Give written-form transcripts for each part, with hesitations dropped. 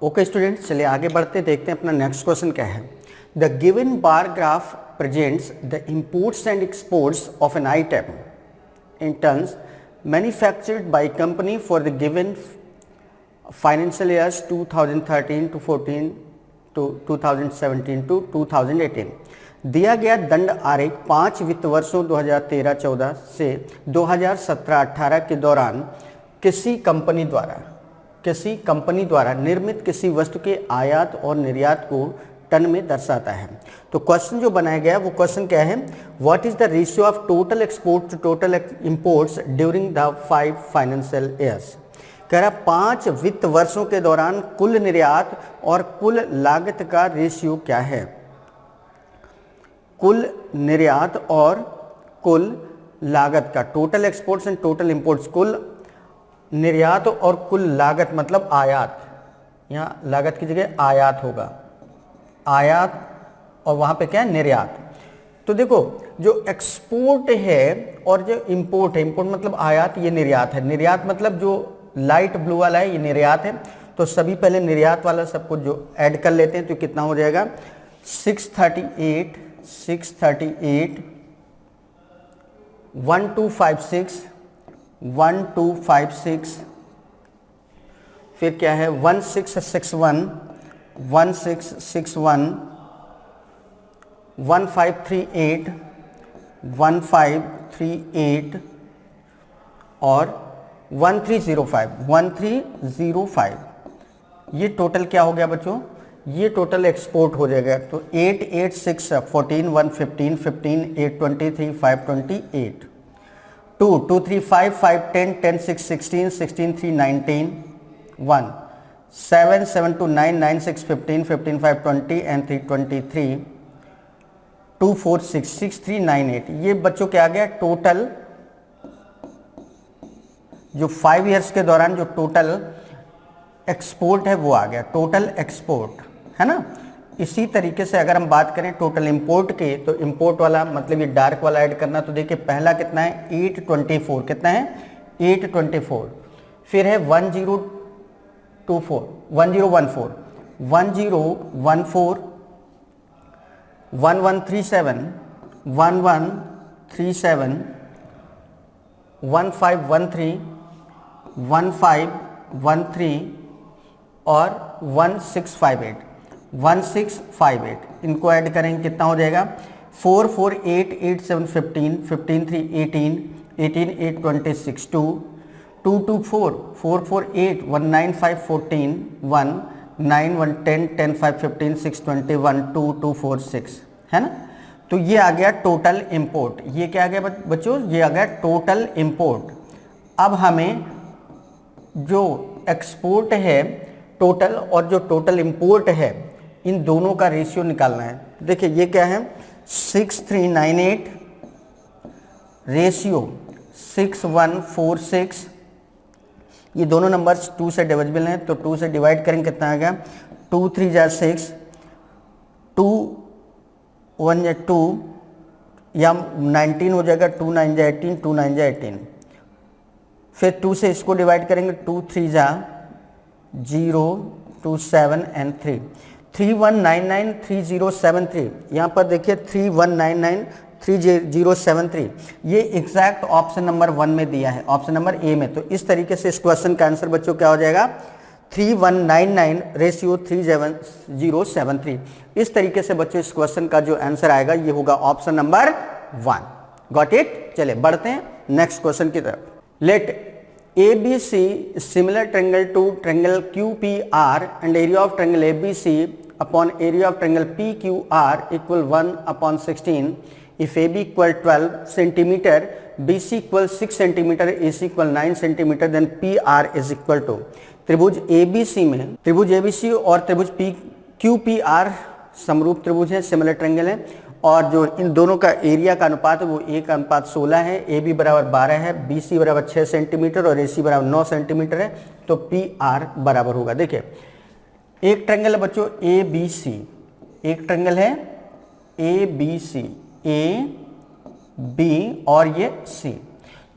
Okay students, चलिए आगे बढ़ते देखते हैं अपना नेक्स्ट क्वेश्चन क्या है। The given bar graph presents the imports and exports of an item in terms manufactured by company for the given financial years 2013 to 14 to 2017 to 2018। दिया गया दंड आरेख 5 वित्त वर्षों 2013-14 से 2017-18 के दौरान किसी कंपनी द्वारा निर्मित किसी वस्तु के आयात और निर्यात को टन में दर्शाता है। तो क्वेश्चन जो बनाया गया वो क्वेश्चन क्या है, what is the ratio of total export to total imports during the 5 financial years. कह रहा 5 वित्त वर्षों के दौरान कुल निर्यात और कुल लागत का रेशियो क्या है। कुल निर्यात और कुल लागत का, total exports and total imports, कुल निर्यात और कुल लागत मतलब आयात, यहाँ लागत की जगह आयात होगा, आयात और वहाँ पे क्या है निर्यात। तो देखो जो एक्सपोर्ट है और जो इंपोर्ट है, इंपोर्ट मतलब आयात, ये निर्यात है। निर्यात मतलब जो लाइट ब्लू वाला है ये निर्यात है। तो सभी पहले निर्यात वाला सबको जो ऐड कर लेते हैं तो कितना हो जाएगा 638 1256 फिर क्या है 1661 1538 और 1305। ये टोटल क्या हो गया बच्चों, ये टोटल एक्सपोर्ट हो जाएगा। तो 886 14 115 15 823 528 2 2 3 5 5 10 10 6 16 16 3 19 1 7 7 2 9 9 6 15 15 5 20 and 3 23 2 4 6 6 3 9 8। ये बच्चों क्या आ गया टोटल, जो 5 इयर्स के दौरान जो टोटल एक्सपोर्ट है वो आ गया, टोटल एक्सपोर्ट है ना। इसी तरीके से अगर हम बात करें टोटल इंपोर्ट के, तो इंपोर्ट वाला मतलब ये डार्क वाला ऐड करना। तो देखिए पहला कितना है 824, कितना है 824। फिर है 1014 1137 1137 1513 1513 और 1658 इनको ऐड करेंगे कितना हो जाएगा 448 87 15 15 3 18 18 8 26 2 224 448 195 14 1 9 1 10 10 5 15 6 21 2 2 4 6 है ना। तो ये आ गया टोटल इंपोर्ट। ये क्या आ गया बच्चों, ये आ गया टोटल इंपोर्ट। अब हमें जो एक्सपोर्ट है टोटल और जो टोटल इंपोर्ट है इन दोनों का रेशियो निकालना है। देखिए ये क्या है 6398 रेशियो 6146। ये दोनों नंबर्स 2 से डिविजिबल हैं, तो 2 से डिवाइड करेंगे कितना आ गया 2 3 जा 6 2 1 जा 2 या 19 हो जाएगा 2 9 जा 18 2 9 जा 18। फिर 2 से इसको डिवाइड करेंगे 2 3 जा 0 2 7 एंड 3 3199 3073। यहाँ पर देखिए 3199 3073 ये एग्जैक्ट ऑप्शन नंबर 1 में दिया है, ऑप्शन नंबर ए में। तो इस तरीके से इस क्वेश्चन का आंसर बच्चों क्या हो जाएगा 3199 रेशियो 3073। इस तरीके से बच्चों इस क्वेश्चन का जो आंसर आएगा ये होगा ऑप्शन नंबर 1। Got it. चलिए बढ़ते हैं नेक्स्ट क्वेश्चन की तरफ। Let ABC similar triangle to triangle QPR and area of triangle ABC upon area of triangle PQR equal 1/16 if AB equal 12 centimeter, BC equal 6 centimeter, AC equal 9 centimeter, then PR is equal to। त्रिभुज ABC में त्रिभुज ABC और त्रिभुज QPR समरूप त्रिभुज है, similar triangle है, और जो इन दोनों का एरिया का अनुपात है वो 1:16 है। AB बराबर 12 है, BC बराबर 6 सेंटीमीटर और AC बराबर 9 सेंटीमीटर है। तो PR बराबर होगा, देखिए एक ट्रायंगल है बच्चों ABC, एक ट्रायंगल है ABC AB और ये C।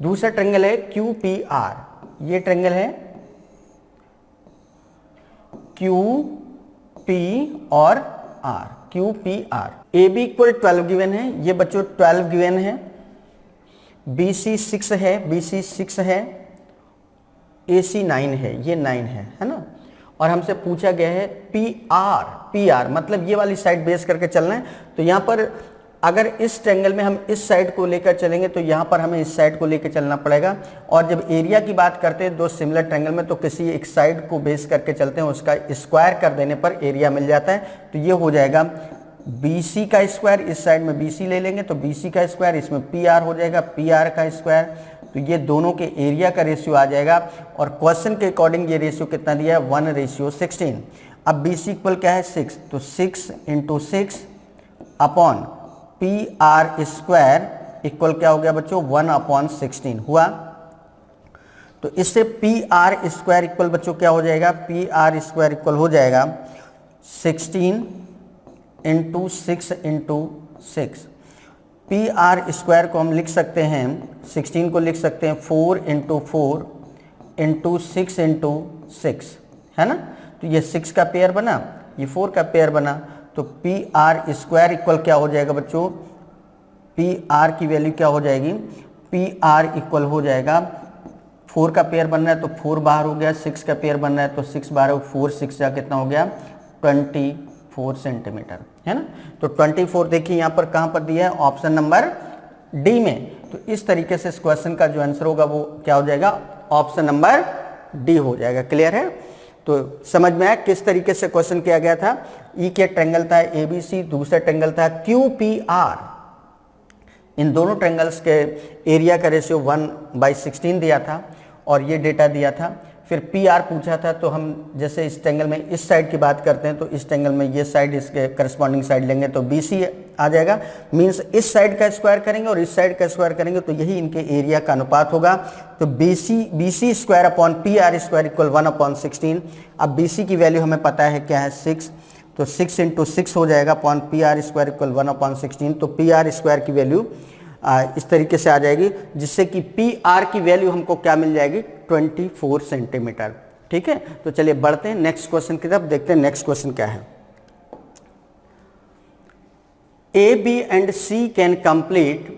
दूसरा ट्रायंगल है QPR, ये ट्रायंगल है क्यू पी और R, Q P R. A B equal 12 given है, ये बच्चों 12 गिवन है, बी सी 6 है, बी सी 6 है, ए सी 9 है, ये 9 है ना। और हमसे पूछा गया है पी आर मतलब ये वाली साइड बेस करके चलना है। तो यहाँ पर अगर इस ट्रायंगल में हम इस साइड को लेकर चलेंगे तो यहाँ पर हमें इस साइड को लेकर चलना पड़ेगा। और जब एरिया की बात करते हैं दो सिमिलर ट्रायंगल में, तो किसी एक साइड को बेस करके चलते हैं, उसका स्क्वायर कर देने पर एरिया मिल जाता है। तो ये हो जाएगा BC का स्क्वायर, इस साइड में BC ले लेंगे तो BC का स्क्वायर, इसमें PR हो जाएगा PR का स्क्वायर। तो ये दोनों के एरिया का रेशियो आ जाएगा। और क्वेश्चन के अकॉर्डिंग ये रेशियो कितना दिया है, 1:16। अब BC इक्वल क्या है 6, तो 6 × 6 अपॉन PR स्क्वायर इक्वल क्या हो गया बच्चों, 1/16 हुआ। तो इससे PR स्क्वायर इक्वल बच्चों क्या हो जाएगा, PR स्क्वायर इक्वल हो जाएगा 16 × 6 × 6। PR स्क्वायर को हम लिख सकते हैं, 16 को लिख सकते हैं 4 × 4 × 6 × 6, है ना। तो ये 6 का पेयर बना, ये 4 का पेयर बना। तो PR स्क्वायर इक्वल क्या हो जाएगा बच्चों, PR की वैल्यू क्या हो जाएगी, PR इक्वल हो जाएगा 4 का पेयर बन रहा है तो 4 बाहर हो गया, 6 का पेयर बन रहा है तो 6 बाहर हो, 4 6 जा कितना हो गया 24 सेंटीमीटर, है ना। तो 24 देखिए यहाँ पर कहाँ पर दिया है, ऑप्शन नंबर डी में। तो इस तरीके से इस क्वेश्चन का जो आंसर होगा वो क्या हो जाएगा, ऑप्शन नंबर डी हो जाएगा। क्लियर है। तो समझ में आया किस तरीके से क्वेश्चन किया गया था। ई के ट्रायंगल था ABC, दूसरा ट्रायंगल था QPR। इन दोनों ट्रायंगल्स के एरिया का रेशियो 1/16 दिया था और ये डेटा दिया था। फिर PR पूछा था, तो हम जैसे इस ट्रायंगल में इस साइड की बात करते हैं तो इस ट्रायंगल में ये साइड इसके करस्पॉन्डिंग साइड लेंगे तो BC आ जाएगा। मींस इस साइड का स्क्वायर करेंगे और इस साइड का स्क्वायर करेंगे तो यही इनके एरिया का अनुपात होगा। तो BC square upon PR square equal 1/16। अब BC की वैल्यू हमें पता है क्या है 6, तो 6 × 6 हो जाएगा अपॉन PR स्क्वायर इक्वल 1/16। तो PR स्क्वायर की वैल्यू इस तरीके से आ जाएगी, जिससे कि PR की वैल्यू हमको क्या मिल जाएगी 24 सेंटीमीटर। ठीक है। तो चलिए बढ़ते हैं नेक्स्ट क्वेश्चन की तरफ, देखते हैं नेक्स्ट क्वेश्चन क्या है। A, B and C can complete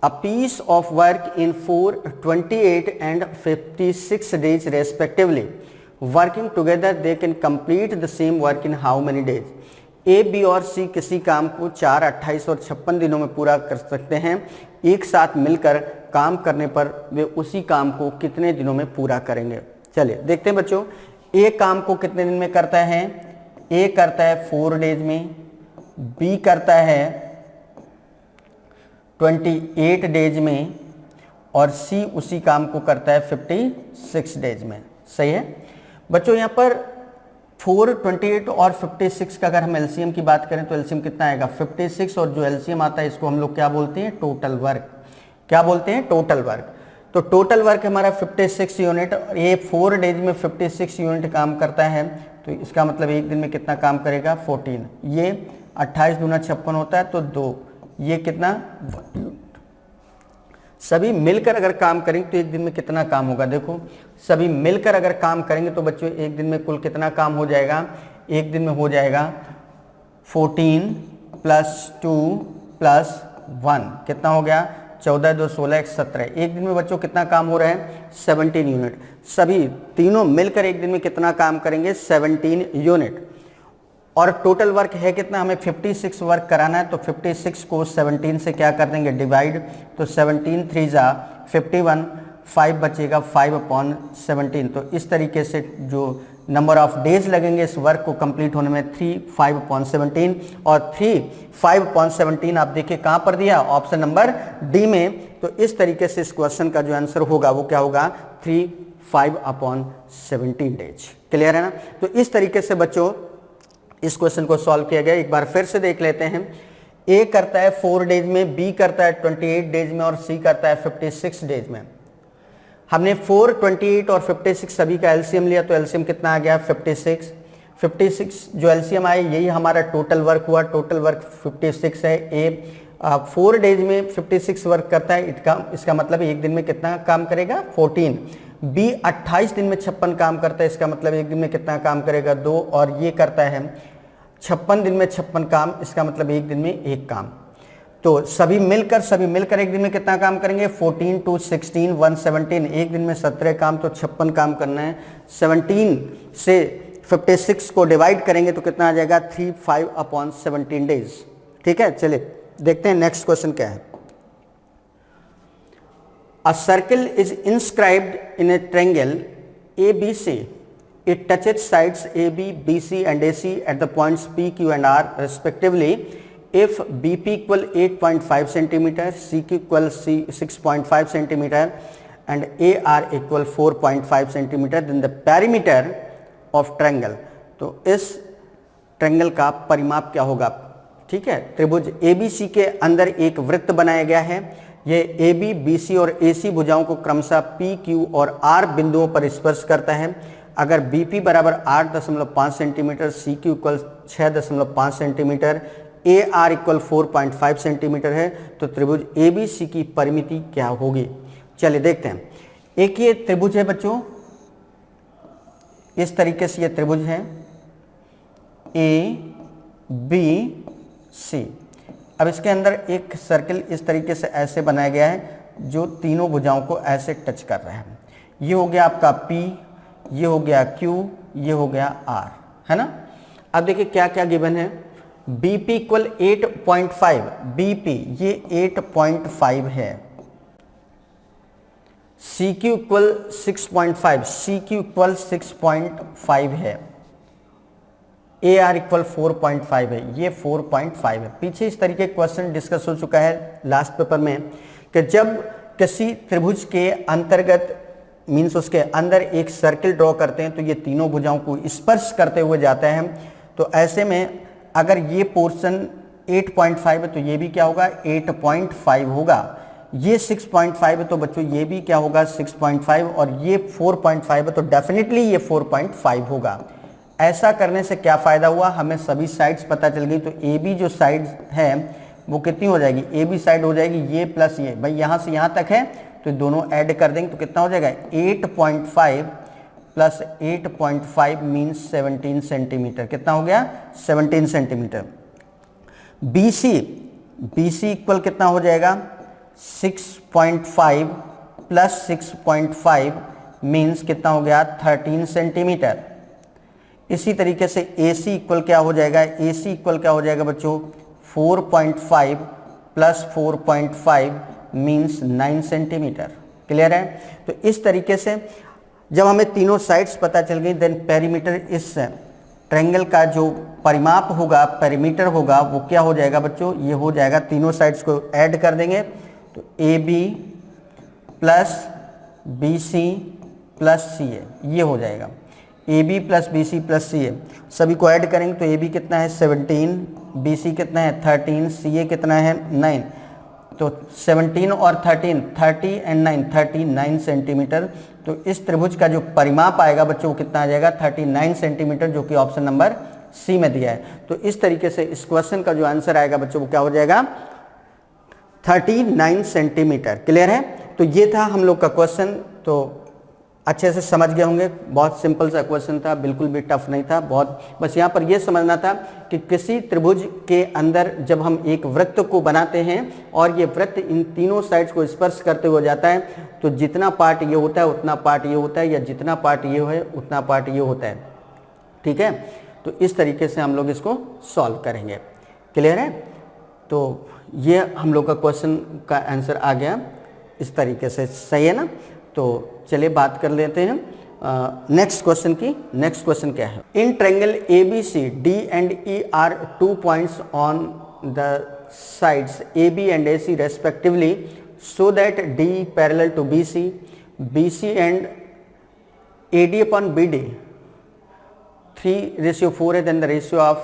a piece of work in 4, 28 and 56 days respectively. Working together they can complete the same work in how many days? A, B और C किसी काम को 4, 28 और 56 दिनों में पूरा कर सकते हैं। एक साथ मिलकर काम करने पर वे उसी काम को कितने दिनों में पूरा करेंगे। चलिए देखते हैं बच्चों, A काम को कितने दिन में करता है, A करता है 4 डेज में, B करता है 28 डेज में और C उसी काम को करता है 56 डेज में। सही है बच्चों। यहाँ पर 4, 28 और 56 का अगर हम एलसीएम की बात करें तो एलसीएम कितना आएगा 56, और जो एलसीएम आता है इसको हम लोग क्या बोलते हैं, टोटल वर्क। क्या बोलते हैं, टोटल वर्क। तो टोटल वर्क हमारा 56 यूनिट, और ये 4 डेज में 56 यूनिट काम करता है। तो इसका मतलब एक दिन में कितना काम करेगा 14। ये 28 दूना 56 होता है तो 2, ये कितना, सभी मिलकर अगर काम करेंगे तो एक दिन में कितना काम होगा। देखो सभी मिलकर अगर काम करेंगे तो बच्चों एक दिन में कुल कितना काम हो जाएगा, एक दिन में हो जाएगा 14 + 2 + 1 कितना हो गया 14, 2, 16, 17। एक दिन में बच्चों कितना काम हो रहा है 17 यूनिट। सभी तीनों मिलकर एक दिन में कितना काम करेंगे 17 यूनिट। और टोटल वर्क है कितना, हमें 56 वर्क कराना है। तो 56 को 17 से क्या कर देंगे डिवाइड, तो 17 3 जा 51, 5 बचेगा 5/17। तो इस तरीके से जो नंबर ऑफ डेज लगेंगे इस वर्क को कंप्लीट होने में 3 5/17, और 3 5/17 आप देखिए कहाँ पर दिया, ऑप्शन नंबर डी में। तो इस तरीके से इस क्वेश्चन का जो आंसर होगा वो क्या होगा 3 5/17 डेज। क्लियर है ना। तो इस तरीके से बच्चों इस क्वेश्चन को सॉल्व किया गया। एक बार फिर से देख लेते हैं। A करता है 4 डेज में, B करता है 28 डेज में और C करता है 56 डेज में। हमने 4, 28 और 56 सभी का एलसीएम लिया तो एलसीएम कितना आ गया 56। 56 जो एलसीएम आया यही हमारा टोटल वर्क हुआ। टोटल वर्क 56 है। A 4 डेज में 56 वर्क करता है, इसका मतलब एक दिन में कितना काम करेगा 14। बी 28 दिन में 56 काम करता है, इसका मतलब एक दिन में कितना काम करेगा 2, और ये करता है 56 दिन में 56 काम, इसका मतलब एक दिन में एक काम। तो सभी मिलकर एक दिन में कितना काम करेंगे 14 to 16 117, एक दिन में 17 काम, तो 56 काम करना है। 17 से 56 को डिवाइड करेंगे तो कितना आ जाएगा 35/17 डेज। ठीक है, चलिए देखते हैं नेक्स्ट क्वेश्चन क्या है। A circle is inscribed in a triangle ABC. It touches sides AB, BC and AC at the points P, Q and R respectively. If BP equal 8.5 cm, CQ equal 6.5 cm and AR equal 4.5 cm, then the perimeter of triangle. तो इस triangle का परिमाप क्या होगा? ठीक है, त्रिभुज ABC के अंदर एक वृत्त बनाया गया है। ये AB, BC और AC भुजाओं को क्रमशः P, Q और R बिंदुओं पर स्पर्श करता है। अगर BP बराबर 8.5 centimetre, CQ equal 6.5 centimetre, AR equal 4.5 centimetre है, तो त्रिभुज ABC की परिमिति क्या होगी? चलिए देखते हैं। एक ये त्रिभुज है बच्चों, इस तरीके से ये त्रिभुज है ABC। अब इसके अंदर एक सर्कल इस तरीके से ऐसे बनाया गया है जो तीनों भुजाओं को ऐसे टच कर रहा है। ये हो गया आपका P, ये हो गया Q, ये हो गया R, है ना। अब देखिए क्या क्या गिवन है। BP इक्वल 8.5, BP ये 8.5 है। CQ इक्वल 6.5, CQ इक्वल 6.5 है। AR इक्वल 4.5 है, ये 4.5 है। पीछे इस तरीके क्वेश्चन डिस्कस हो चुका है लास्ट पेपर में कि जब किसी त्रिभुज के अंतर्गत मीन्स उसके अंदर एक सर्किल ड्रॉ करते हैं तो ये तीनों भुजाओं को स्पर्श करते हुए जाता है। तो ऐसे में अगर ये पोर्शन 8.5 है तो ये भी क्या होगा 8.5 होगा। ये 6.5 है तो बच्चों ये भी क्या होगा 6.5, और ये 4.5 है तो डेफिनेटली ये 4.5 होगा। ऐसा करने से क्या फ़ायदा हुआ, हमें सभी साइड्स पता चल गई। तो ए बी जो साइड है वो कितनी हो जाएगी, ए बी साइड हो जाएगी ये प्लस ये, भाई यहाँ से यहाँ तक है तो दोनों ऐड कर देंगे तो कितना हो जाएगा 8.5 प्लस 8.5 मीन्स 17 सेंटीमीटर। कितना हो गया 17 सेंटीमीटर। बी सी इक्वल कितना हो जाएगा 6.5 प्लस 6.5 मीन्स कितना हो गया 13 सेंटीमीटर। इसी तरीके से AC इक्वल क्या हो जाएगा, AC इक्वल क्या हो जाएगा बच्चों 4.5 प्लस 4.5 मीन्स 9 सेंटीमीटर। क्लियर है। तो इस तरीके से जब हमें तीनों साइड्स पता चल गई देन पेरीमीटर, इस ट्रायंगल का जो परिमाप होगा पेरीमीटर होगा वो क्या हो जाएगा बच्चों, ये हो जाएगा तीनों साइड्स को ऐड कर देंगे तो AB plus BC plus CA ये हो जाएगा। AB plus BC plus CA सभी को ऐड करेंगे तो AB कितना है 17, BC कितना है 13, CA कितना है 9। तो 17 और 13, 30 एंड 9, 39 सेंटीमीटर। तो इस त्रिभुज का जो परिमाप आएगा बच्चों वो कितना आ जाएगा 39 सेंटीमीटर, जो कि ऑप्शन नंबर C में दिया है। तो इस तरीके से इस क्वेश्चन का जो आंसर आएगा बच्चों वो क्या हो जाएगा 39 सेंटीमीटर। क्लियर है। तो ये था हम लोग का क्वेश्चन, तो अच्छे से समझ गए होंगे। बहुत सिंपल सा क्वेश्चन था, बिल्कुल भी टफ नहीं था। बहुत बस यहाँ पर ये समझना था कि किसी त्रिभुज के अंदर जब हम एक वृत्त को बनाते हैं और ये वृत्त इन तीनों साइड्स को स्पर्श करते हुए जाता है तो जितना पार्ट ये होता है उतना पार्ट ये होता है, या जितना पार्ट ये है उतना पार्ट ये होता है। ठीक है, तो इस तरीके से हम लोग इसको सॉल्व करेंगे। क्लियर है। तो ये हम लोग का क्वेश्चन का आंसर आ गया इस तरीके से, सही है ना। तो चलिए बात कर लेते हैं नेक्स्ट क्वेश्चन की। नेक्स्ट क्वेश्चन क्या है, in triangle ABC D and E are 2 points on the sides AB and AC respectively so that D parallel to BC, BC and AD upon BD 3:4 है, then the ratio of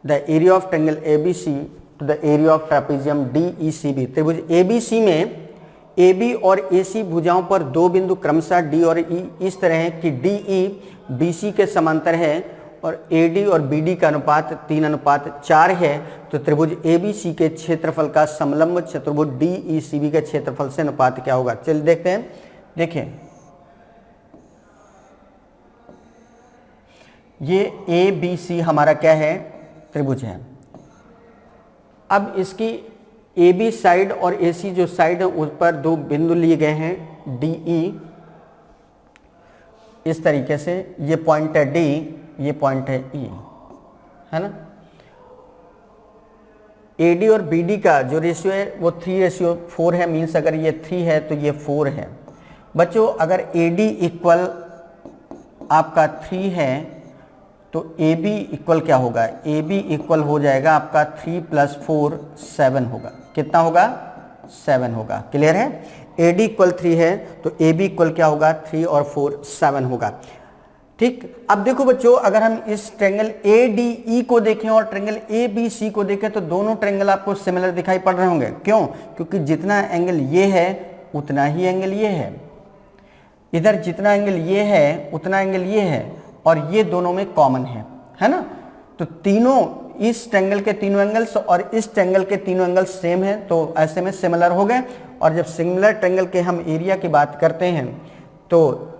the area of triangle ABC to the area of trapezium DECB। त्रिभुज ABC में AB और AC भुजाओं पर दो बिंदु क्रमशः D और E इस तरह है कि DE BC के समांतर है और AD और BD का अनुपात 3:4 है। तो त्रिभुज ABC के क्षेत्रफल का समलंब चतुर्भुज DECB के क्षेत्रफल से अनुपात क्या होगा। चलिए देखते हैं। देखिए ये ए बी सी हमारा क्या है, त्रिभुज है। अब इसकी ए बी साइड और ए सी जो साइड है उस पर दो बिंदु लिए गए हैं डी ई, इस तरीके से। ये पॉइंट है डी, ये पॉइंट है ई, है ना। AD और BD का जो रेशियो है वो 3:4 है, मीन्स अगर ये 3 है तो ये 4 है। बच्चों अगर AD इक्वल आपका 3 है तो AB इक्वल क्या होगा, AB इक्वल हो जाएगा आपका 3 + 4 7 होगा। कितना होगा, 7 होगा। क्लियर है। AD इक्वल 3 है तो AB इक्वल क्या होगा, 3 और 4 7 होगा। ठीक। अब देखो बच्चों, अगर हम इस ट्रायंगल ADE को देखें और ट्रायंगल ABC को देखें तो दोनों ट्रायंगल आपको सिमिलर दिखाई पड़ रहे होंगे। क्यों, क्योंकि जितना एंगल ये है उतना ही एंगल ये है, इधर जितना एंगल ये है उतना एंगल ये है, और ये दोनों में कॉमन है ना। तो तीनों, इस ट्रायंगल के तीनों एंगल्स और इस ट्रायंगल के तीनों एंगल्स सेम है, तो ऐसे में सिमिलर हो गए। और जब सिमिलर ट्रायंगल के हम एरिया की बात करते हैं तो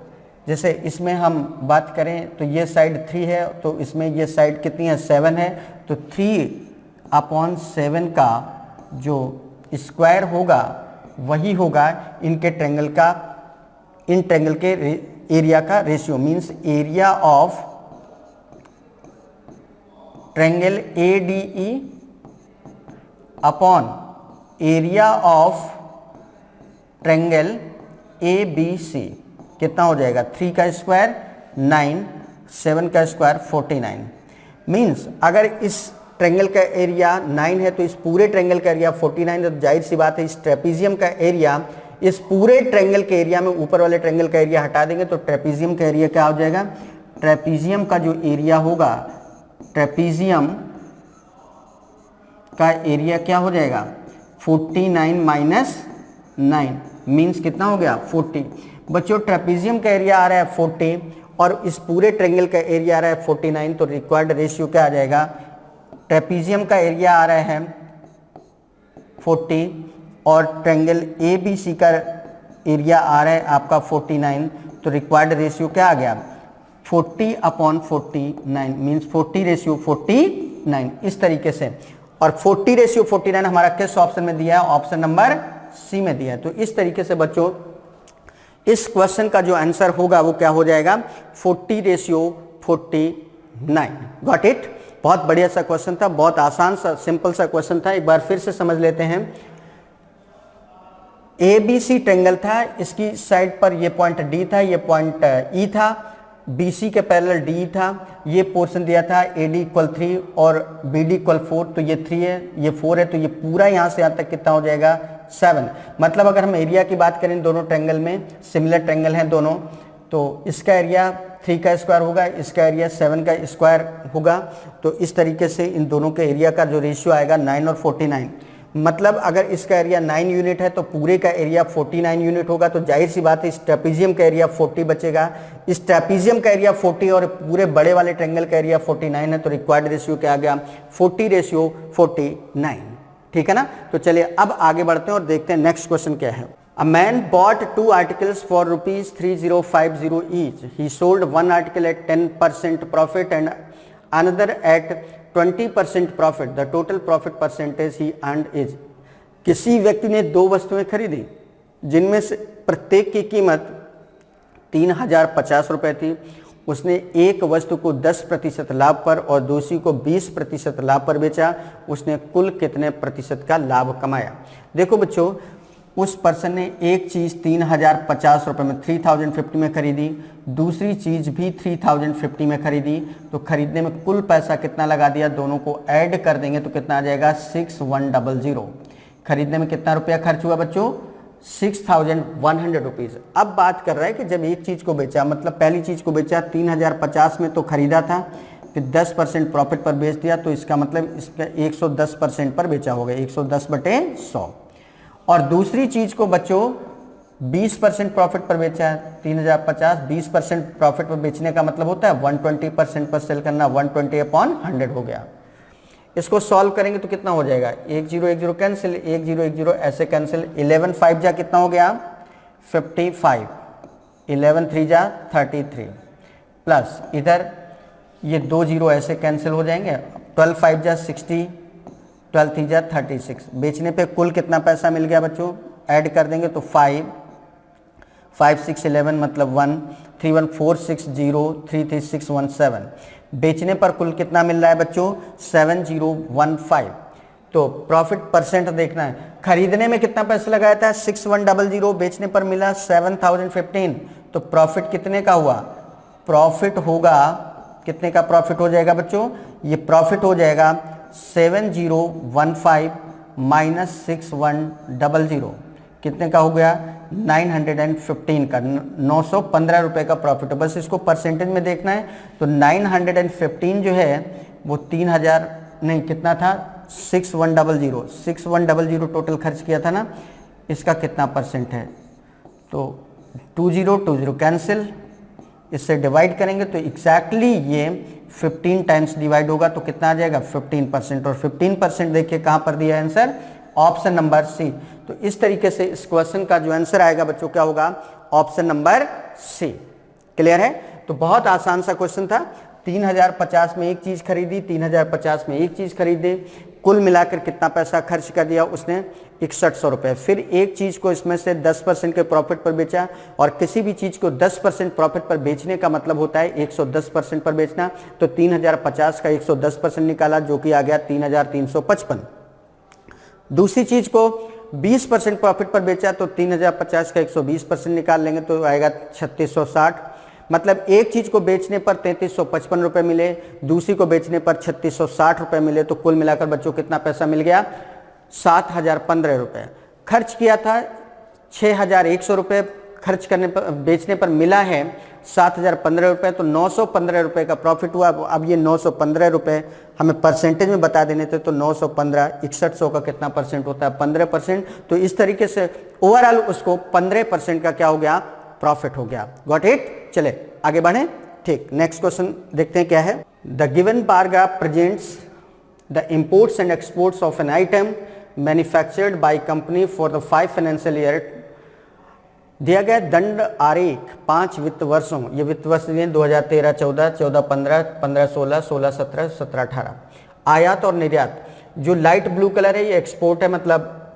जैसे इसमें हम बात करें तो ये साइड 3 है, तो इसमें ये साइड कितनी है, 7 है। तो 3/7 का जो स्क्वायर होगा वही होगा इनके ट्रायंगल का, इन ट्रायंगल के एरिया का ratio. Means area of triangle ADE upon area of triangle ABC कितना हो जाएगा, 3 का स्क्वायर 9, 7 का स्क्वायर 49। मीन्स अगर इस ट्रायंगल का एरिया 9 है तो इस पूरे ट्रायंगल का एरिया 49 है। तो जाहिर सी बात है इस ट्रेपीजियम का एरिया, इस पूरे ट्रायंगल के एरिया में ऊपर वाले ट्रायंगल का एरिया हटा देंगे तो ट्रेपीजियम का एरिया क्या हो जाएगा, ट्रेपीजियम का जो एरिया होगा, ट्रेपीजियम का एरिया क्या हो जाएगा, 49 - 9 मीन्स कितना हो गया, 40। बच्चों ट्रेपीजियम का एरिया आ रहा है 40 और इस पूरे ट्रायंगल का एरिया आ रहा है 49, तो रिक्वायर्ड रेशियो क्या आ जाएगा, ट्रेपीजियम का एरिया आ रहा है 40 और ट्रायंगल ABC का एरिया आ रहा है आपका 49, तो रिक्वायर्ड रेशियो क्या आ गया, 40/49 मीन्स 40:49 इस तरीके से। और 40:49 हमारा किस ऑप्शन में दिया है, ऑप्शन नंबर C में दिया है। तो इस तरीके से बच्चों इस क्वेश्चन का जो आंसर होगा वो क्या हो जाएगा, 40:49। Got it. बहुत बढ़िया सा क्वेश्चन था, बहुत आसान सा सिंपल सा क्वेश्चन था। एक बार फिर से समझ लेते हैं। ABC ट्रायंगल था, इसकी साइड पर ये पॉइंट D था, ये पॉइंट E था, BC के पैरेलल D था, ये पोर्शन दिया था AD = 3 और BD = 4, तो ये 3 है, ये 4 है, तो ये पूरा यहाँ से यहाँ तक कितना हो जाएगा, 7। मतलब अगर हम एरिया की बात करें दोनों ट्रायंगल में, सिमिलर ट्रायंगल हैं दोनों, तो इसका एरिया 3 का स्क्वायर होगा, इसका एरिया 7 का स्क्वायर होगा। तो इस तरीके से इन दोनों के एरिया का जो रेशियो आएगा 9 और 49। मतलब अगर इसका एरिया 9 यूनिट है तो पूरे का एरिया 49 यूनिट होगा। तो जाहिर सी बात है इस ट्रेपीजियम का एरिया 40 बचेगा। इस ट्रेपीजियम का एरिया 40 और पूरे बड़े वाले ट्रायंगल का एरिया 49 है, तो रिक्वायर्ड रेशियो क्या आ गया, 40:49। ठीक है ना। तो चलिए अब आगे बढ़ते हैं और देखते हैं नेक्स्ट क्वेश्चन क्या है। A man bought 2 articles for ₹3050 each. He sold one article at 10% profit and another at 20% profit. The total profit percentage he earned is। किसी व्यक्ति ने 2 वस्तुएं खरीदी जिनमें से प्रत्येक की कीमत 3050 रुपये थी। उसने एक वस्तु को 10% लाभ पर और दूसरी को 20% लाभ पर बेचा। उसने कुल कितने प्रतिशत का लाभ कमाया। देखो बच्चों, उस पर्सन ने एक चीज़ 3050 रुपये में 3050 में खरीदी, दूसरी चीज़ भी 3050 में खरीदी। तो खरीदने में कुल पैसा कितना लगा दिया, दोनों को ऐड कर देंगे तो कितना आ जाएगा, 6100। खरीदने में कितना रुपया खर्च हुआ बच्चों, 6100 रुपीज़। अब बात कर रहा है कि जब एक चीज़ को बेचा, मतलब पहली चीज़ को बेचा 3050 में तो खरीदा था, फिर 10% प्रॉफिट पर बेच दिया, तो इसका मतलब इसका 110% पर बेचा होगा, 110/100। और दूसरी चीज़ को बच्चों 20% प्रॉफिट पर बेचा है, 3050, 20% प्रॉफिट पर बेचने का मतलब होता है 120% पर सेल करना, 120/100 हो गया। इसको सॉल्व करेंगे तो कितना हो जाएगा, 10 10 कैंसिल, 10 10 ऐसे कैंसिल, 11 5 जा कितना हो गया, 55, 11 3 जा 33, प्लस इधर ये 2 जीरो ऐसे कैंसिल हो जाएंगे, 12 5 जा 60, 12 3 जा 36। बेचने पे कुल कितना पैसा मिल गया बच्चों, ऐड कर देंगे तो 5 5 6 11 मतलब 1 3 1 4 6 0 3 3 6 1 7। बेचने पर कुल कितना मिल रहा है बच्चों, 7015। तो प्रॉफिट परसेंट देखना है, खरीदने में कितना पैसा लगाया था 6100, बेचने पर मिला 7015, तो प्रॉफिट कितने का हुआ, प्रॉफिट होगा कितने का प्रॉफिट हो जाएगा बच्चों, ये प्रॉफिट हो जाएगा 7015 माइनस 6100 कितने का हो गया 915 का, 915 रुपए का प्रॉफिट है। बस इसको परसेंटेज में देखना है, तो 915 जो है वो 3000 नहीं कितना था 6100 टोटल खर्च किया था ना, इसका कितना परसेंट है, तो 2020 कैंसिल, इससे डिवाइड करेंगे तो एग्जैक्टली ये 15 टाइम्स डिवाइड होगा तो कितना आ जाएगा 15%, और 15% देखिए कहाँ पर दिया है आंसर, ऑप्शन नंबर सी। तो इस तरीके से इस क्वेश्चन का जो आंसर आएगा बच्चों क्या होगा, ऑप्शन नंबर सी। क्लियर है, तो बहुत आसान सा क्वेश्चन था। 3050 में एक चीज खरीदी, 3050 में एक चीज खरीदी, कुल मिलाकर कितना पैसा खर्च कर दिया उसने 6100 रुपए। फिर एक चीज को इसमें से 10% के प्रॉफिट पर बेचा, और किसी भी चीज को 10% प्रॉफिट पर बेचने का मतलब होता है 110% पर बेचना, तो 3050 का 110% निकाला जो कि आ गया 3355। दूसरी चीज को 20% प्रॉफिट पर बेचा तो 3050 का 120% निकाल लेंगे तो आएगा 3660। मतलब एक चीज को बेचने पर 3355 रुपए मिले, दूसरी को बेचने पर 3660 रुपए मिले, तो कुल मिलाकर बच्चों कितना पैसा मिल गया 7015 रुपए। खर्च किया था 6100 रुपए, खर्च करने पर बेचने पर मिला है 7015 रुपए, तो 915 रुपए का प्रॉफिट हुआ। अब ये 915 रुपए हमें परसेंटेज में बता देने थे, तो 915 6100 का कितना परसेंट होता है 15%। तो इस तरीके से ओवरऑल उसको 15% का क्या हो गया प्रॉफिट हो गया। Got it. चले आगे बढ़े। ठीक, नेक्स्ट क्वेश्चन देखते हैं क्या है। The given bar graph presents the imports and exports of an item manufactured by company for the 5 financial year. दिया गया दंड आरेख 5 वित्त वर्षों, ये वित्त वर्ष दिए 2013-14, 14-15, 15-16, 16-17, 17-18। आयात और निर्यात, जो लाइट ब्लू कलर है ये एक्सपोर्ट है, मतलब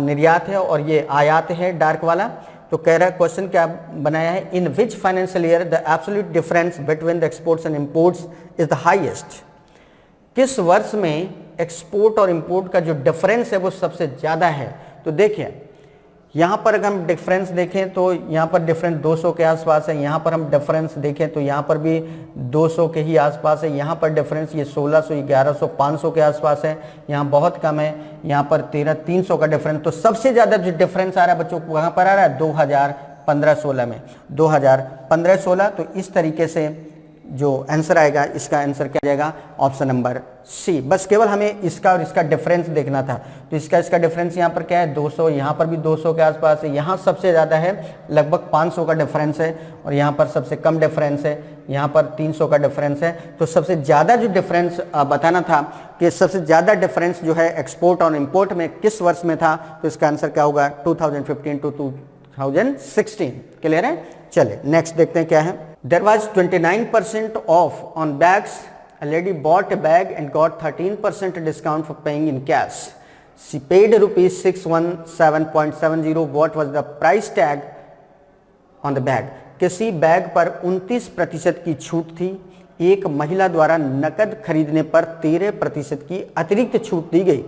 निर्यात है, और ये आयात है डार्क वाला। तो कह रहा है क्वेश्चन क्या बनाया है, in which financial year the absolute difference between the exports and imports is the highest. किस वर्ष में एक्सपोर्ट और इंपोर्ट का जो डिफरेंस है वो सबसे ज्यादा है। तो देखिए यहाँ पर अगर हम डिफरेंस देखें तो यहाँ पर डिफरेंस 200 के आसपास है, यहाँ पर हम डिफरेंस देखें तो यहाँ पर भी 200 के ही आसपास है, यहाँ पर डिफरेंस ये 1600, 1100, 500 के आसपास है, यहाँ बहुत कम है, यहाँ पर 300 का डिफरेंस। तो सबसे ज़्यादा जो डिफरेंस आ रहा है बच्चों वहाँ पर आ रहा है 2015-16 में, 2015-16। तो इस तरीके से जो आंसर आएगा इसका आंसर क्या जाएगा ऑप्शन नंबर सी। बस केवल हमें इसका और इसका डिफरेंस देखना था। तो इसका डिफरेंस यहाँ पर क्या है 200, यहाँ पर भी 200 के आसपास है, यहाँ सबसे ज़्यादा है लगभग 500 का डिफरेंस है, और यहाँ पर सबसे कम डिफरेंस है, यहाँ पर 300 का डिफरेंस है। तो सबसे ज़्यादा जो डिफरेंस बताना था कि सबसे ज़्यादा डिफरेंस जो है एक्सपोर्ट और इम्पोर्ट में किस वर्ष में था, तो इसका आंसर क्या होगा 2015 to 2016। क्लियर है। चले नेक्स्ट देखते हैं क्या है। There was 29% off on bags. A lady bought a bag and got 13% discount for paying in cash. She paid rupees 617.70. What was the price tag on the bag? किसी bag पर 29% की छूट थी। एक महिला द्वारा नकद खरीदने पर 13% की अतिरिक्त छूट दी गई।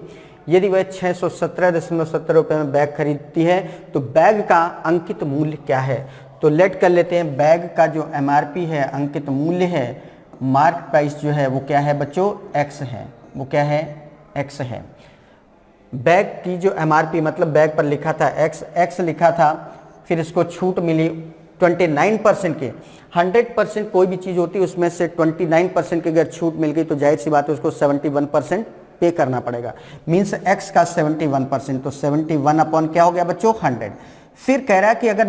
यदि वह 617.70 रुपये में बैग खरीदती है तो बैग का अंकित मूल्य क्या है। तो लेट कर लेते हैं, बैग का जो MRP है, अंकित मूल्य है, मार्क प्राइस जो है वो क्या है बच्चों X है, वो क्या है X है। बैग की जो MRP मतलब बैग पर लिखा था X लिखा था, फिर इसको छूट मिली 29% के। 100% कोई भी चीज़ होती है उसमें से 29% की अगर छूट मिल गई तो जाहिर सी बात है उसको 71% पे करना पड़ेगा। मीन्स X का 71%, तो 71 अपॉन क्या हो गया बच्चों 100। फिर कह रहा है कि अगर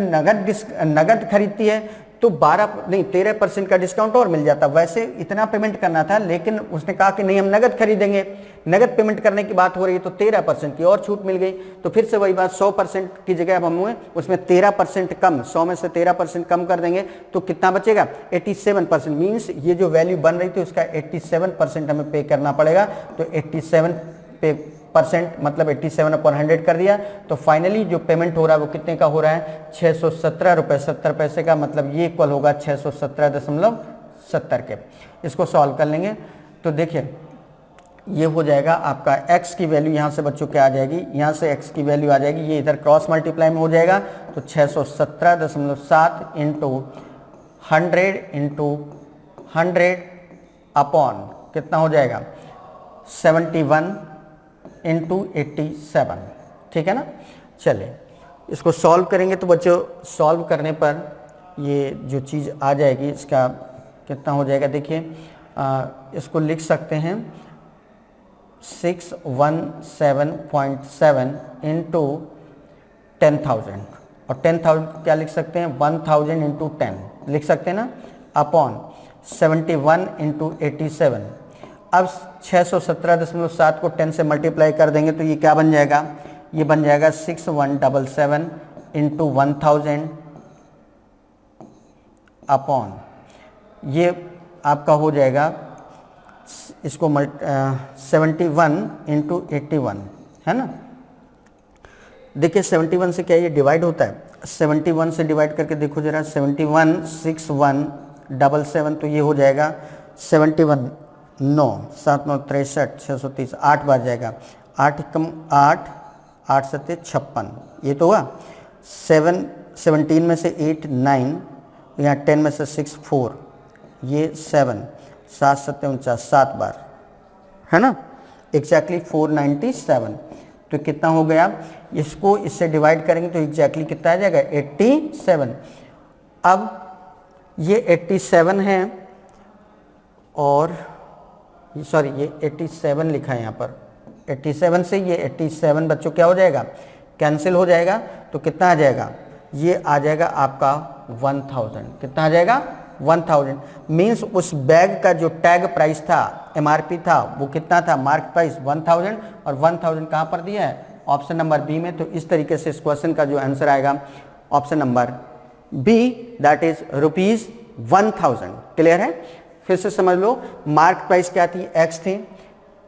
नगद खरीदती है तो 13% का डिस्काउंट और मिल जाता। वैसे इतना पेमेंट करना था, लेकिन उसने कहा कि नहीं हम नगद खरीदेंगे, नगद पेमेंट करने की बात हो रही है, तो 13% की और छूट मिल गई। तो फिर से वही बात, 100% की जगह अब हम उसमें 13% कम, 100 में से 13% कम कर देंगे तो कितना बचेगा 87%। मीन्स ये जो वैल्यू बन रही थी उसका 87% हमें पे करना पड़ेगा। तो 87% मतलब 87/100 कर दिया। तो फाइनली जो पेमेंट हो रहा है वो कितने का हो रहा है 617 रुपये 70 पैसे का, मतलब ये इक्वल होगा 617.70 के। इसको सॉल्व कर लेंगे तो देखिए ये हो जाएगा आपका x की वैल्यू यहाँ से बच्चों क्या आ जाएगी, यहाँ से x की वैल्यू आ जाएगी, ये इधर क्रॉस मल्टीप्लाई में हो जाएगा। तो 617.7 इंटू 100 अपॉन कितना हो जाएगा 71 इंटू 87, ठीक है ना। चलिए इसको सॉल्व करेंगे तो बच्चों सॉल्व करने पर ये जो चीज़ आ जाएगी इसका कितना हो जाएगा, देखिए इसको लिख सकते हैं 617.7 इंटू 10,000, और 10,000 क्या लिख सकते हैं 1000 इंटू 10 लिख सकते हैं ना, अपॉन 71 इंटू 87। अब 617.7 को 10 से मल्टीप्लाई कर देंगे तो ये क्या बन जाएगा, ये बन जाएगा 6177 इंटू 1000 अपॉन ये आपका हो जाएगा इसको 71 इंटू 81 है ना। देखिए 71 से क्या ये डिवाइड होता है, 71 से डिवाइड करके देखो जरा, 71 6177 तो ये हो जाएगा 71 9 7 9 63 630 8 बार जाएगा, 8 कम 8 8 7 56, ये तो हुआ 17 में से 8 9, यहाँ 10 में से 6 4, ये 7 7 7 49 7 बार है ना, एग्जैक्टली 497। तो कितना हो गया, इसको इससे डिवाइड करेंगे तो एग्जैक्टली कितना आ जाएगा 87। अब ये 87 है और सॉरी ये 87 लिखा है यहाँ पर, 87 से ये 87 बच्चों क्या हो जाएगा कैंसिल हो जाएगा। तो कितना आ जाएगा, ये आ जाएगा आपका 1000, कितना आ जाएगा 1000। मीन्स उस बैग का जो टैग प्राइस था एमआरपी था वो कितना था, मार्क प्राइस 1000, और 1000 कहाँ पर दिया है ऑप्शन नंबर बी में। तो इस तरीके से इस क्वेश्चन का जो आंसर आएगा option number B, that is ₹1000। Clear है, फिर से समझ लो, मार्क प्राइस क्या थी x थी,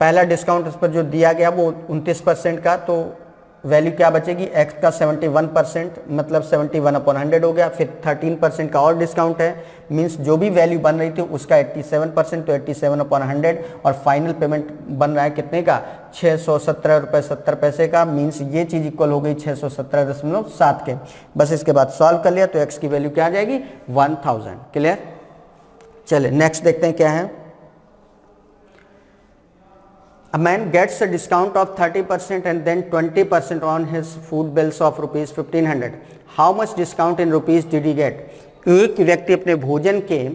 पहला डिस्काउंट उस पर जो दिया गया वो 29% का, तो वैल्यू क्या बचेगी x का 71% मतलब 71/100 हो गया। फिर 13% का और डिस्काउंट है, मींस जो भी वैल्यू बन रही थी उसका 87%, तो 87/100, और फाइनल पेमेंट बन रहा है कितने का 617.70 का। मींस ये चीज़ इक्वल हो गई 617.7 के। बस इसके बाद सॉल्व कर लिया तो x की वैल्यू क्या आ जाएगी 1000। क्लियर, चलिए नेक्स्ट देखते हैं क्या है। A man gets a discount of 30% and then 20% on his food bills of rupees 1500. How much discount in rupees did he get? एक व्यक्ति अपने भोजन के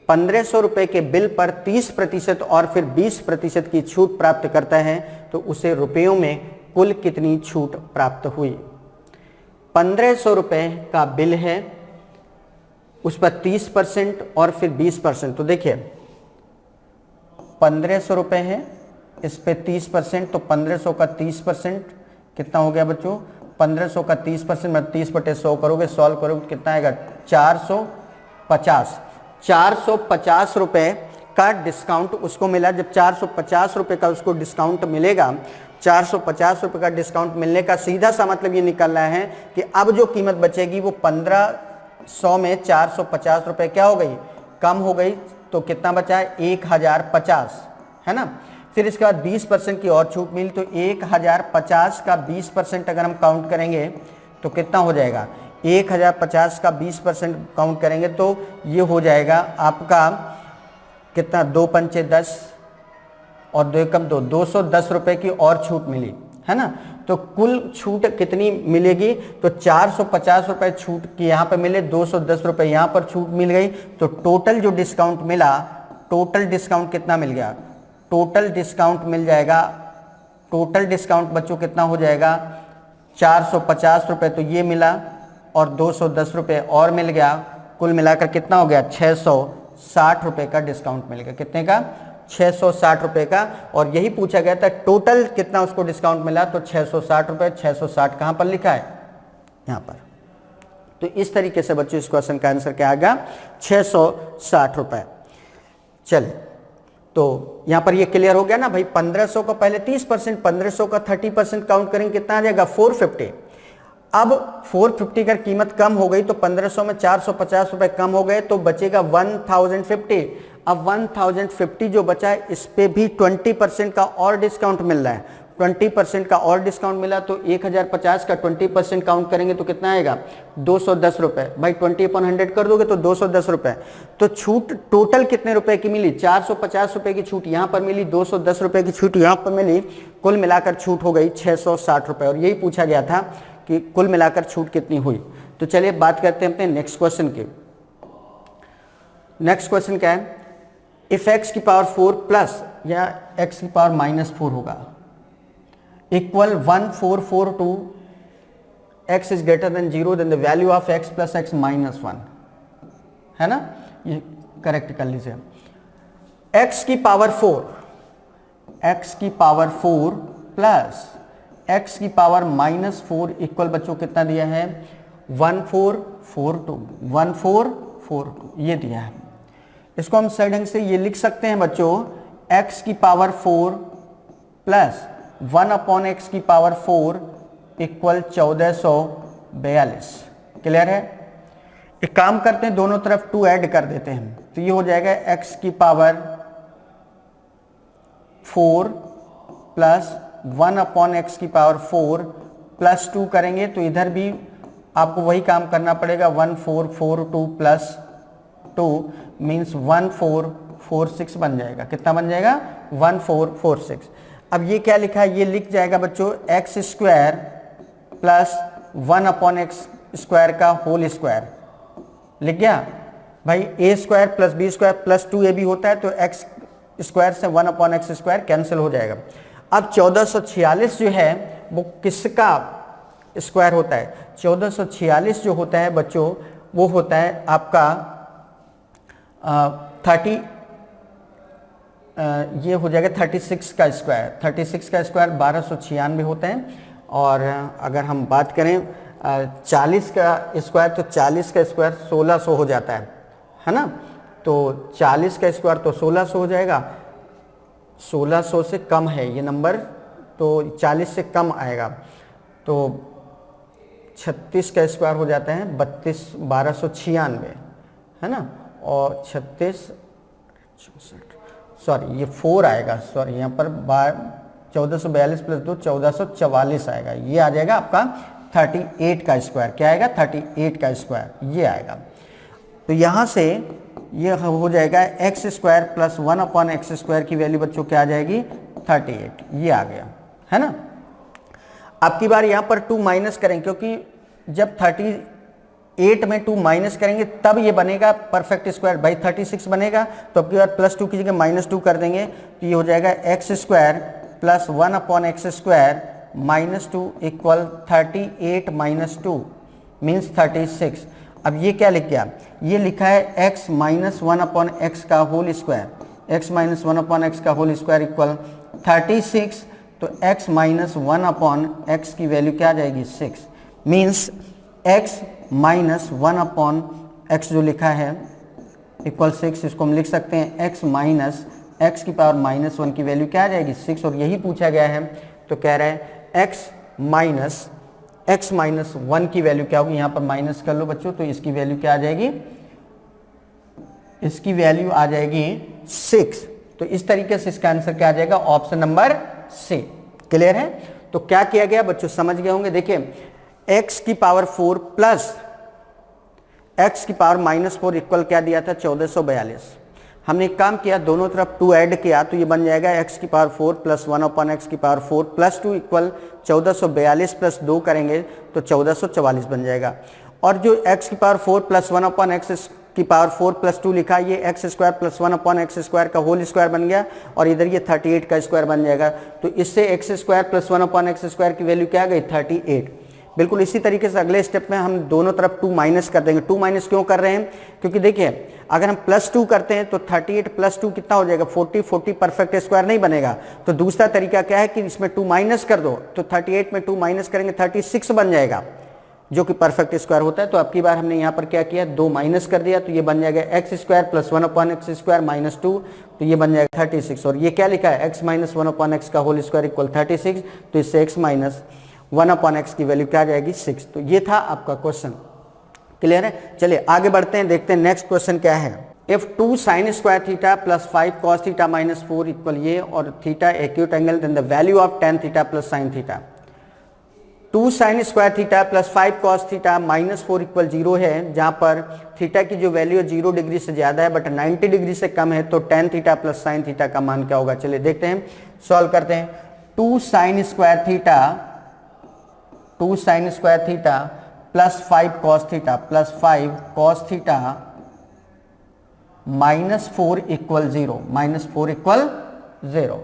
1500 रुपए के बिल पर 30% और फिर 20% की छूट प्राप्त करता है, तो उसे रुपयों में कुल कितनी छूट प्राप्त हुई। 1500 रुपए का बिल है, उस पर 30% और फिर 20%। तो देखिए 1500 रुपए है, इस पे 30%, तो 1500 का 30% कितना हो गया बच्चों, 1500 का 30% मतलब 30/100 करोगे, सॉल्व करोगे कितना आएगा 450। 450 रुपए का डिस्काउंट उसको मिला। जब 450 रुपए का उसको डिस्काउंट मिलेगा, 450 रुपए का डिस्काउंट मिलने का सीधा सा मतलब ये निकल रहा है कि अब जो कीमत बचेगी वो 1500 में 450 रुपए क्या हो गई, कम हो गई। तो कितना बचा है 1050, है ना। फिर इसके बाद 20% की और छूट मिली, तो 1050 का 20% अगर हम काउंट करेंगे तो कितना हो जाएगा, 1050 का 20% काउंट करेंगे तो ये हो जाएगा आपका कितना, 2 पंचे 10 और 2 एकम 2, 210 रुपए की और छूट मिली, है ना। तो कुल छूट कितनी मिलेगी, तो 450 रुपए छूट की यहाँ पे मिले, 210 रुपए यहाँ पर छूट मिल गई। तो टोटल जो डिस्काउंट मिला, टोटल डिस्काउंट कितना मिल गया, टोटल डिस्काउंट मिल जाएगा, टोटल डिस्काउंट बच्चों कितना हो जाएगा 450 रुपए, तो ये मिला और 210 रुपए और मिल गया, कुल मिलाकर कितना हो गया 660 रुपये का डिस्काउंट मिलेगा। कितने का 660 रुपये का। और यही पूछा गया था टोटल कितना उसको डिस्काउंट मिला, तो 660 रुपये। 660 कहाँ पर लिखा है, यहाँ पर। तो इस तरीके से बच्चों इस क्वेश्चन का आंसर क्या आएगा 660 रुपये। चलिए तो यहाँ पर ये क्लियर हो गया ना भाई। 1500 का पहले 30%, 1500 का 30% काउंट करेंगे कितना आ जाएगा 450। अब 450 का कीमत कम हो गई तो 1500 में 450 रुपए कम हो गए तो बचेगा 1050। अब 1050 जो बचा है इस पे भी 20% का और डिस्काउंट मिल रहा है। 20% का और डिस्काउंट मिला तो 1050 का 20% काउंट करेंगे तो कितना आएगा 210 रुपए। भाई 20/100 कर दोगे तो 210 रुपए। तो छूट टोटल कितने रुपए की मिली, 450 रुपए की छूट यहाँ पर मिली, 210 रुपए की छूट यहाँ पर मिली। कुल मिलाकर छूट हो गई 660 रुपए। और यही पूछा गया था कि कुल मिलाकर छूट कितनी हुई। तो चलिए बात करते हैं अपने नेक्स्ट क्वेश्चन की। नेक्स्ट क्वेश्चन क्या है, इफ x की पावर 4 प्लस या x की पावर -4 होगा equal 1442, x is greater than 0, then the value of x plus x -1 है ना, ये करेक्ट कर लीजिए। x की पावर 4, x की पावर 4 प्लस x की पावर -4 इक्वल बच्चों कितना दिया है 1442, 1442 ये दिया है। इसको हम सही ढंग से ये लिख सकते हैं बच्चों, x की पावर 4 प्लस 1/x की पावर 4 इक्वल 1442। क्लियर है। एक काम करते हैं, दोनों तरफ 2 ऐड कर देते हैं तो ये हो जाएगा x की पावर 4 प्लस 1/x की पावर 4 प्लस 2 करेंगे तो इधर भी आपको वही काम करना पड़ेगा। 1442 प्लस 2 मीन्स 1446 बन जाएगा। कितना बन जाएगा 1446। अब ये क्या लिखा है, ये लिख जाएगा बच्चों x square plus 1/x square का होल स्क्वायर। लिख गया भाई, a square plus B square plus 2a भी होता है तो x स्क्वायर से 1/x स्क्वायर कैंसिल हो जाएगा। अब 1446 जो है वो किसका स्क्वायर होता है, 1446 जो होता है बच्चों वो होता है आपका 30 ये हो जाएगा 36 का स्क्वायर। 36 का स्क्वायर 1296 होते हैं। और अगर हम बात करें 40 का स्क्वायर तो 40 का स्क्वायर 1600 हो जाता है ना। तो 40 का स्क्वायर तो 1600 हो जाएगा, 1600 से कम है ये नंबर तो 40 से कम आएगा। तो 36 का स्क्वायर हो जाता है 1296 है ना। और 36 सॉरी ये 4 आएगा, सॉरी यहाँ पर 1442 प्लस 2 1444 आएगा। ये आ जाएगा आपका 38 का स्क्वायर। क्या आएगा 38 का स्क्वायर ये आएगा। तो यहाँ से ये हो जाएगा x square plus 1/x square की वैल्यू बच्चों क्या आ जाएगी 38। ये आ गया है ना। अब की बार यहाँ पर 2 माइनस करेंगे क्योंकि जब 38 में 2 माइनस करेंगे तब ये बनेगा परफेक्ट स्क्वायर। भाई 36 बनेगा तो अब की बार +2 की जगह -2 कर देंगे तो ये हो जाएगा x square plus 1/x square -2 equal 38 - 2 means 36। अब ये क्या लिख गया, ये लिखा है x - 1/x का होल स्क्वायर। x - 1/x का होल स्क्वायर इक्वल 36। तो x - 1/x की वैल्यू क्या आ जाएगी 6 मीन्स x - 1/x जो लिखा है इक्वल 6। इसको हम लिख सकते हैं x माइनस x की पावर -1 की वैल्यू क्या आ जाएगी 6। और यही पूछा गया है तो कह रहा है x माइनस 1 की वैल्यू क्या होगी। यहाँ पर माइनस कर लो बच्चों तो इसकी वैल्यू क्या आ जाएगी, इसकी वैल्यू आ जाएगी 6। तो इस तरीके से इसका आंसर क्या आ जाएगा ऑप्शन नंबर सी। क्लियर है। तो क्या किया गया बच्चों समझ गए होंगे। देखिए x की पावर 4 प्लस x की पावर -4 इक्वल क्या दिया था 1442। हमने एक काम किया, दोनों तरफ 2 ऐड किया तो ये बन जाएगा x की पावर 4 प्लस 1/x की पावर 4 प्लस 2 इक्वल 1442 प्लस 2 करेंगे तो 1444 बन जाएगा। और जो x की पावर 4 प्लस 1/x की पावर 4 प्लस 2 लिखा है ये x square plus 1/x square का होल स्क्वायर बन गया और इधर ये 38 का स्क्वायर बन जाएगा। तो इससे x square plus 1/x square की वैल्यू क्या आ गई 38 बिल्कुल इसी तरीके से अगले स्टेप में हम दोनों तरफ 2 माइनस कर देंगे। 2 माइनस क्यों कर रहे हैं, क्योंकि देखिए अगर हम +2 करते हैं तो 38 + 2 कितना हो जाएगा 40, 40 परफेक्ट स्क्वायर नहीं बनेगा। तो दूसरा तरीका क्या है कि इसमें 2 माइनस कर दो, तो 38 में 2 माइनस करेंगे 36 बन जाएगा, जो कि परफेक्ट स्क्वायर होता है। तो अब की बार हमने यहाँ पर क्या किया, 2 माइनस कर दिया, तो ये बन जाएगा x² + 1/x² - 2, तो ये बन जाएगा 36। और ये क्या लिखा है, x - 1/x का होल स्क्वायर इक्वल 36, तो इससे x - 1/x की वैल्यू क्या आ जाएगी 6। तो ये था आपका क्वेश्चन, क्लियर है। चलिए आगे बढ़ते हैं, देखते हैं नेक्स्ट क्वेश्चन क्या है। If 2 sin² theta + 5 cos theta - 4 equal ये और theta acute angle, then the value of tan theta + sin theta. 2 sin² theta + 5 cos theta - 4 equal 0 है, जहां पर थीटा की जो वैल्यू है 0 डिग्री से ज्यादा है बट 90 डिग्री से कम है, तो tan थीटा + sin थीटा का मान क्या होगा। चलिए देखते हैं, सॉल्व करते हैं। 2 sin² theta + 5 cos theta + 5 cos theta -4 equal 0, -4 equal 0।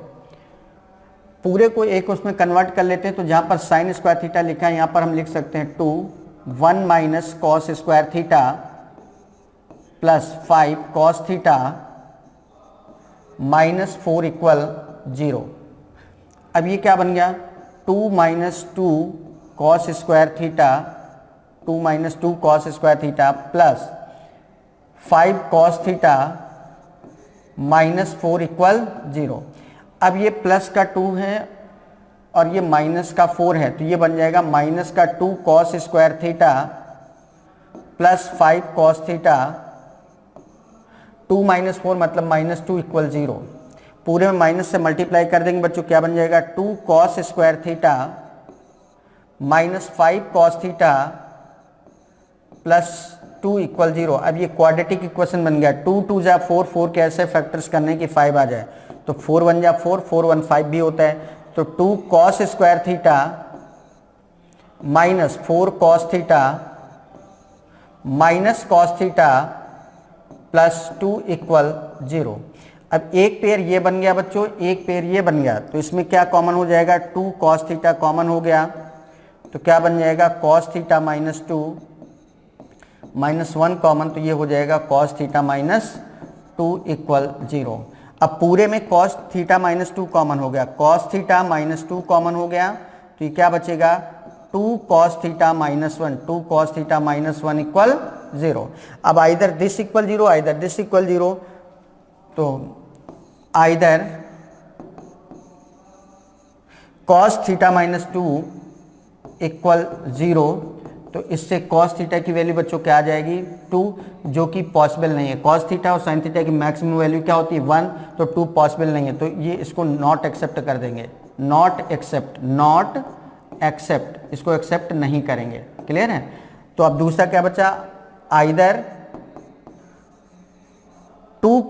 पूरे को एक उसमें कन्वर्ट कर लेते हैं, तो जहां पर sin² थीटा लिखा है यहां पर हम लिख सकते हैं 2 1 - cos² theta + 5 cos theta -4 equal 0। अब ये क्या बन गया, 2 - 2 cos² theta, 2 - 2 cos² theta + 5 cos theta -4 equal 0। अब ये प्लस का 2 है और ये माइनस का 4 है, तो ये बन जाएगा -2 cos² थीटा + 5 cos थीटा, 2 - 4 मतलब -2 इक्वल 0। पूरे में माइनस से मल्टीप्लाई कर देंगे बच्चों, क्या बन जाएगा 2 cos² theta -5 cos theta + 2 equal 0। अब ये क्वाड्रेटिक इक्वेशन बन गया, 2 2 जा 4, 4 के ऐसे फैक्टर्स करने की 5 आ जाए, तो 4 1 जा 4, 4 1 5 भी होता है। तो 2 cos² theta -4 cos theta -cos theta + 2 equal 0। अब एक पेयर ये बन गया बच्चों, एक पेयर ये बन गया, तो इसमें क्या कॉमन हो जाएगा, 2 cos थीटा कॉमन हो गया, तो क्या बन जाएगा cos थीटा -2 -1 कॉमन, तो ये हो जाएगा cos थीटा -2 इक्वल 0। अब पूरे में cos थीटा -2 कॉमन हो गया, cos थीटा -2 कॉमन हो गया, तो ये क्या बचेगा 2 cos theta -1, 2 cos theta -1 equal 0। अब either this equal 0, either this equal 0, तो आइदर cos थीटा -2 इक्वल 0, तो इससे cos थीटा की वैल्यू बच्चों क्या आ जाएगी 2, जो कि पॉसिबल नहीं है। cos थीटा और sin थीटा की मैक्सिमम वैल्यू क्या होती है 1, तो 2 पॉसिबल नहीं है, तो ये इसको नॉट एक्सेप्ट कर देंगे, नॉट एक्सेप्ट, इसको एक्सेप्ट नहीं करेंगे, क्लियर है। तो अब दूसरा क्या बचा, आइदर 2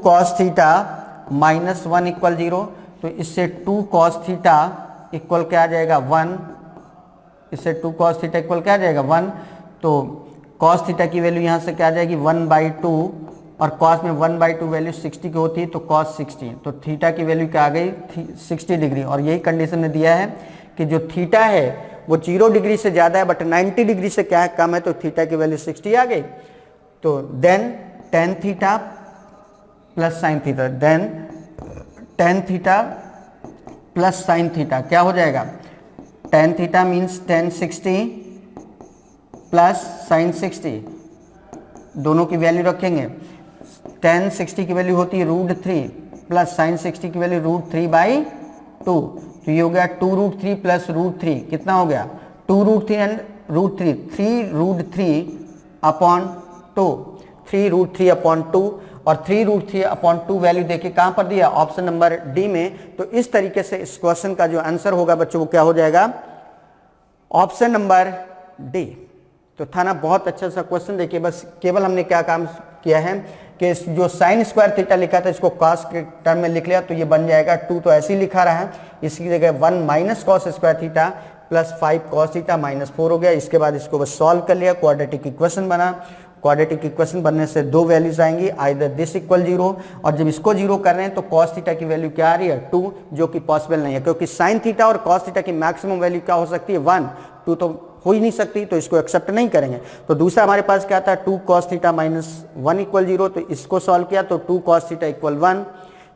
cos थीटा -1 इक्वल 0, तो इससे 2 cos थीटा इक्वल क्या आ जाएगा 1, इससे 2 cos थीटा इक्वल क्या आ जाएगा 1, तो cos थीटा की वैल्यू यहाँ से क्या आ जाएगी 1/2, और cos में 1/2 वैल्यू 60 की होती है, तो cos 60, तो थीटा की वैल्यू क्या आ गई 60 डिग्री। और यही कंडीशन ने दिया है कि जो थीटा है वो 0 डिग्री से ज़्यादा है बट 90 डिग्री से क्या है कम है, तो थीटा की वैल्यू 60 आ गई। तो then tan theta + sin theta, then tan theta + sin theta क्या हो जाएगा, tan theta means tan 60 + sin 60, दोनों की वैल्यू रखेंगे। tan 60 की वैल्यू होती है √3 + sin 60 की वैल्यू √3/2, तो ये हो गया 2√3 + √3, कितना हो गया 2√3 एंड √3, 3√3/2, 3√3/2, और 3√3/2 वैल्यू देखिए कहाँ पर दिया, ऑप्शन नंबर डी में। तो इस तरीके से इस क्वेश्चन का जो आंसर होगा बच्चों वो क्या हो जाएगा, ऑप्शन नंबर डी। तो था ना बहुत अच्छा सा क्वेश्चन। देखिए बस केवल हमने क्या काम किया है कि जो sin² थीटा लिखा था इसको cos के टर्म में लिख लिया, तो ये बन जाएगा 2, तो ऐसे ही लिखा रहा है, इसकी जगह 1 - cos² थीटा + 5 cos थीटा -4 हो गया। इसके बाद इसको बस सॉल्व कर लिया, क्वाड्रेटिक इक्वेशन बना, क्वाड्रेटिक इक्वेशन बनने से दो वैल्यूज आएंगी, आइदर दिस इक्वल 0, और जब इसको 0 कर रहे हैं तो cos थीटा की वैल्यू क्या आ रही है 2, जो कि पॉसिबल नहीं है, क्योंकि sin थीटा और cos थीटा की मैक्सिमम वैल्यू क्या हो सकती है 1, 2 तो हो ही नहीं सकती, तो इसको एक्सेप्ट नहीं करेंगे। तो दूसरा हमारे पास क्या था 2 cos थीटा माइनस 1 इक्वल 0, तो इसको सॉल्व किया तो 2 cos थीटा इक्वल 1,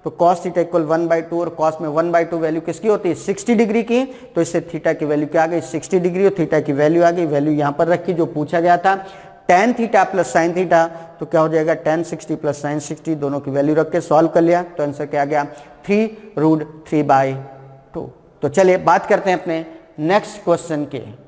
तो cos थीटा इक्वल 1/2, और cos में 1/2 वैल्यू किसकी होती है 60 डिग्री की, तो इससे थीटा की वैल्यू क्या आ गई 60 डिग्री, और थीटा की वैल्यू आ गई, वैल्यू यहाँ पर रखी जो पूछा गया था tan theta plus sin theta, तो क्या हो जाएगा tan 60 प्लस sin 60, दोनों की वैल्यू रख के सॉल्व कर लिया, तो आंसर क्या आ गया 3√3/2। तो चलिए बात करते हैं अपने नेक्स्ट क्वेश्चन के।